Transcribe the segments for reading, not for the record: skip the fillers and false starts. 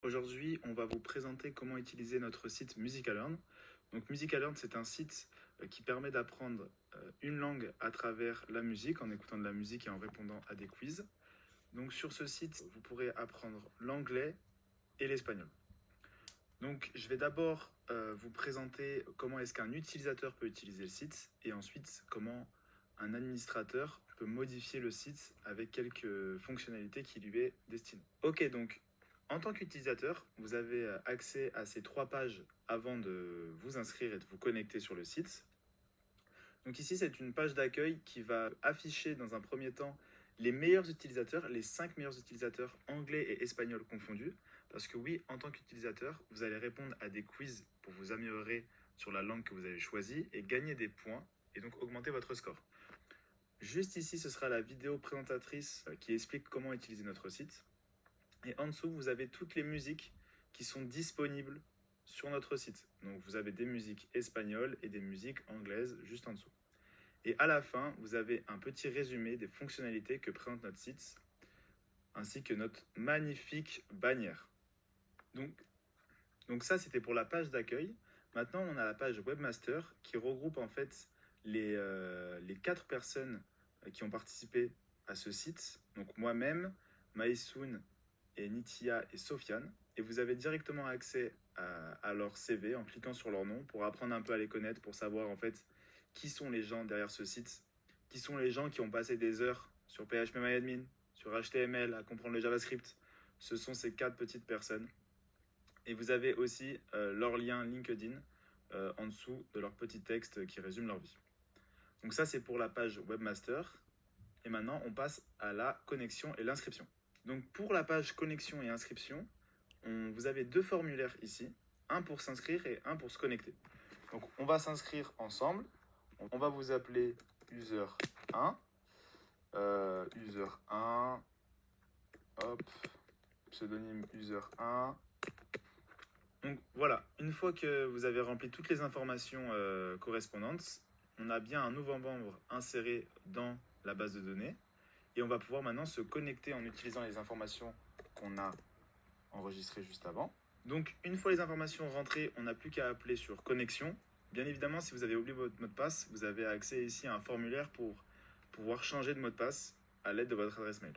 Aujourd'hui, on va vous présenter comment utiliser notre site Musicalearn. Donc Musicalearn, c'est un site qui permet d'apprendre une langue à travers la musique, en écoutant de la musique et en répondant à des quiz. Donc sur ce site, vous pourrez apprendre l'anglais et l'espagnol. Donc je vais d'abord vous présenter comment est-ce qu'un utilisateur peut utiliser le site et ensuite comment un administrateur peut modifier le site avec quelques fonctionnalités qui lui est destinées. Ok, donc en tant qu'utilisateur, vous avez accès à ces 3 pages avant de vous inscrire et de vous connecter sur le site. Donc ici, c'est une page d'accueil qui va afficher dans un premier temps les meilleurs utilisateurs, les 5 meilleurs utilisateurs anglais et espagnols confondus. Parce que oui, en tant qu'utilisateur, vous allez répondre à des quiz pour vous améliorer sur la langue que vous avez choisie et gagner des points et donc augmenter votre score. Juste ici, ce sera la vidéo présentatrice qui explique comment utiliser notre site. Et en dessous, vous avez toutes les musiques qui sont disponibles sur notre site. Donc vous avez des musiques espagnoles et des musiques anglaises juste en dessous. Et à la fin, vous avez un petit résumé des fonctionnalités que présente notre site, ainsi que notre magnifique bannière. Donc ça, c'était pour la page d'accueil. Maintenant, on a la page Webmaster qui regroupe en fait les 4 personnes qui ont participé à ce site. Donc moi-même, Maïsoun et Nithya et Sofiane. Et vous avez directement accès à leur CV en cliquant sur leur nom pour apprendre un peu à les connaître, pour savoir en fait qui sont les gens derrière ce site, qui sont les gens qui ont passé des heures sur PHPMyAdmin, sur HTML, à comprendre le JavaScript. Ce sont ces 4 petites personnes. Et vous avez aussi leur lien LinkedIn en dessous de leur petit texte qui résume leur vie. Donc ça, c'est pour la page Webmaster. Et maintenant, on passe à la connexion et l'inscription. Donc pour la page connexion et inscription, vous avez 2 formulaires ici, un pour s'inscrire et un pour se connecter. Donc on va s'inscrire ensemble. On va vous appeler user 1. User 1. Hop. Pseudonyme user 1. Donc voilà, une fois que vous avez rempli toutes les informations correspondantes, on a bien un nouveau membre inséré dans la base de données. Et on va pouvoir maintenant se connecter en utilisant les informations qu'on a enregistrées juste avant. Donc une fois les informations rentrées, on n'a plus qu'à appeler sur connexion. Bien évidemment, si vous avez oublié votre mot de passe, vous avez accès ici à un formulaire pour pouvoir changer de mot de passe à l'aide de votre adresse mail.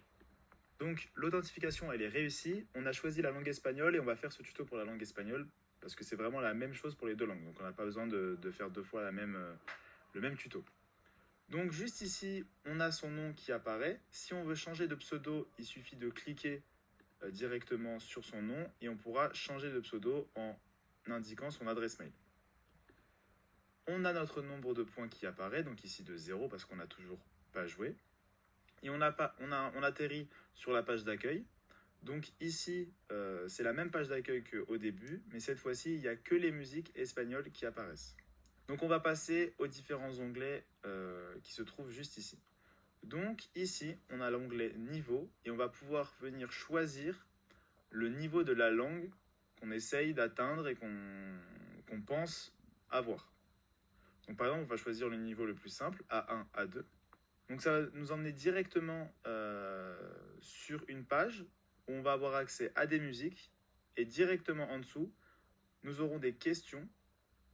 Donc l'authentification, elle est réussie. On a choisi la langue espagnole et on va faire ce tuto pour la langue espagnole parce que c'est vraiment la même chose pour les 2 langues. Donc on n'a pas besoin de faire 2 fois le même tuto. Donc juste ici, on a son nom qui apparaît. Si on veut changer de pseudo, il suffit de cliquer directement sur son nom et on pourra changer de pseudo en indiquant son adresse mail. On a notre nombre de points qui apparaît, donc ici de 0 parce qu'on n'a toujours pas joué. Et on atterrit sur la page d'accueil. Donc ici, c'est la même page d'accueil qu'au début, mais cette fois-ci, il n'y a que les musiques espagnoles qui apparaissent. Donc on va passer aux différents onglets qui se trouvent juste ici. Donc ici, on a l'onglet niveau et on va pouvoir venir choisir le niveau de la langue qu'on essaye d'atteindre et qu'on pense avoir. Donc par exemple, on va choisir le niveau le plus simple, A1, A2. Donc ça va nous emmener directement sur une page où on va avoir accès à des musiques et directement en dessous, nous aurons des questions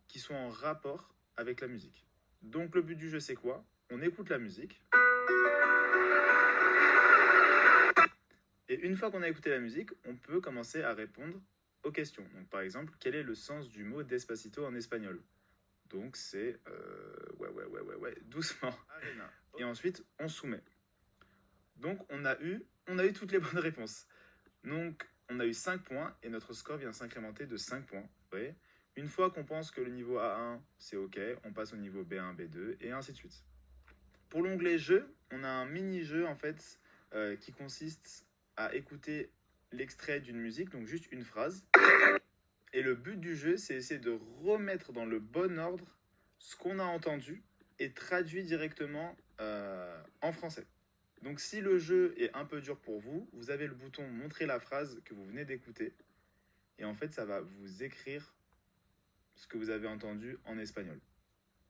qui sont en rapport avec la musique. Donc le but du jeu, c'est quoi? On écoute la musique. Et une fois qu'on a écouté la musique, on peut commencer à répondre aux questions. Donc par exemple, quel est le sens du mot Despacito en espagnol? Donc c'est doucement. Et ensuite, on soumet. Donc on a eu toutes les bonnes réponses. Donc on a eu 5 points et notre score vient s'incrémenter de 5 points. Vous voyez? Une fois qu'on pense que le niveau A1 c'est OK, on passe au niveau B1, B2 et ainsi de suite. Pour l'onglet jeu, on a un mini-jeu en fait qui consiste à écouter l'extrait d'une musique, donc juste une phrase. Et le but du jeu, c'est essayer de remettre dans le bon ordre ce qu'on a entendu et traduit directement en français. Donc si le jeu est un peu dur pour vous, vous avez le bouton montrer la phrase que vous venez d'écouter. Et en fait, ça va vous écrire ce que vous avez entendu en espagnol.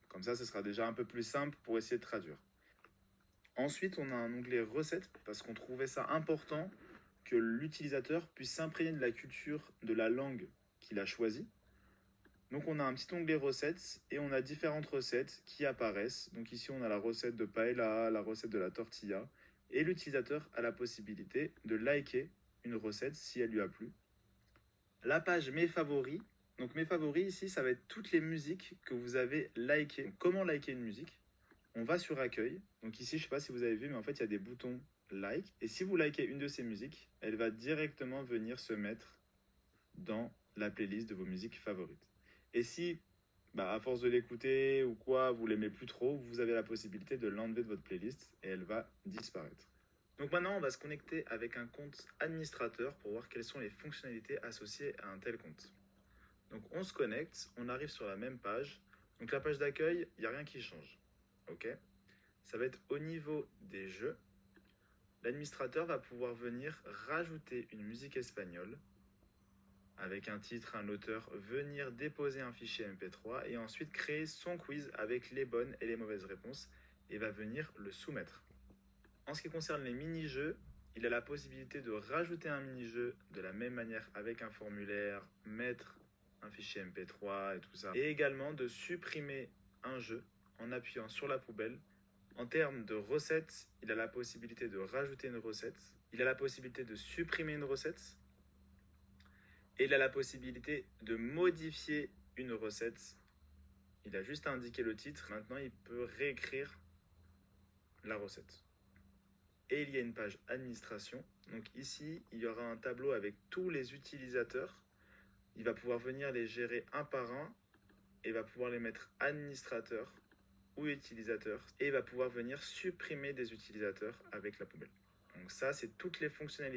Comme ça, ce sera déjà un peu plus simple pour essayer de traduire. Ensuite, on a un onglet recettes parce qu'on trouvait ça important que l'utilisateur puisse s'imprégner de la culture de la langue qu'il a choisie. Donc on a un petit onglet recettes et on a différentes recettes qui apparaissent. Donc ici on a la recette de paella, la recette de la tortilla. Et l'utilisateur a la possibilité de liker une recette si elle lui a plu. La page mes favoris. Donc mes favoris ici ça va être toutes les musiques que vous avez likées. Donc, comment liker une musique? On va sur accueil. Donc ici je ne sais pas si vous avez vu mais en fait il y a des boutons like. Et si vous likez une de ces musiques, elle va directement venir se mettre dans la playlist de vos musiques favorites. Et si, à force de l'écouter ou quoi, vous l'aimez plus trop, vous avez la possibilité de l'enlever de votre playlist et elle va disparaître. Donc maintenant, on va se connecter avec un compte administrateur pour voir quelles sont les fonctionnalités associées à un tel compte. Donc on se connecte, on arrive sur la même page. Donc la page d'accueil, il n'y a rien qui change. Ok. Ça va être au niveau des jeux. L'administrateur va pouvoir venir rajouter une musique espagnole avec un titre, un auteur, venir déposer un fichier MP3 et ensuite créer son quiz avec les bonnes et les mauvaises réponses et va venir le soumettre. En ce qui concerne les mini-jeux, il a la possibilité de rajouter un mini-jeu de la même manière avec un formulaire, mettre un fichier MP3 et tout ça. Et également de supprimer un jeu en appuyant sur la poubelle. En termes de recettes, il a la possibilité de rajouter une recette. Il a la possibilité de supprimer une recette. Et il a la possibilité de modifier une recette. Il a juste à indiquer le titre. Maintenant, il peut réécrire la recette. Et il y a une page administration. Donc ici, il y aura un tableau avec tous les utilisateurs. Il va pouvoir venir les gérer un par un et va pouvoir les mettre administrateurs ou utilisateurs. Et il va pouvoir venir supprimer des utilisateurs avec la poubelle. Donc ça, c'est toutes les fonctionnalités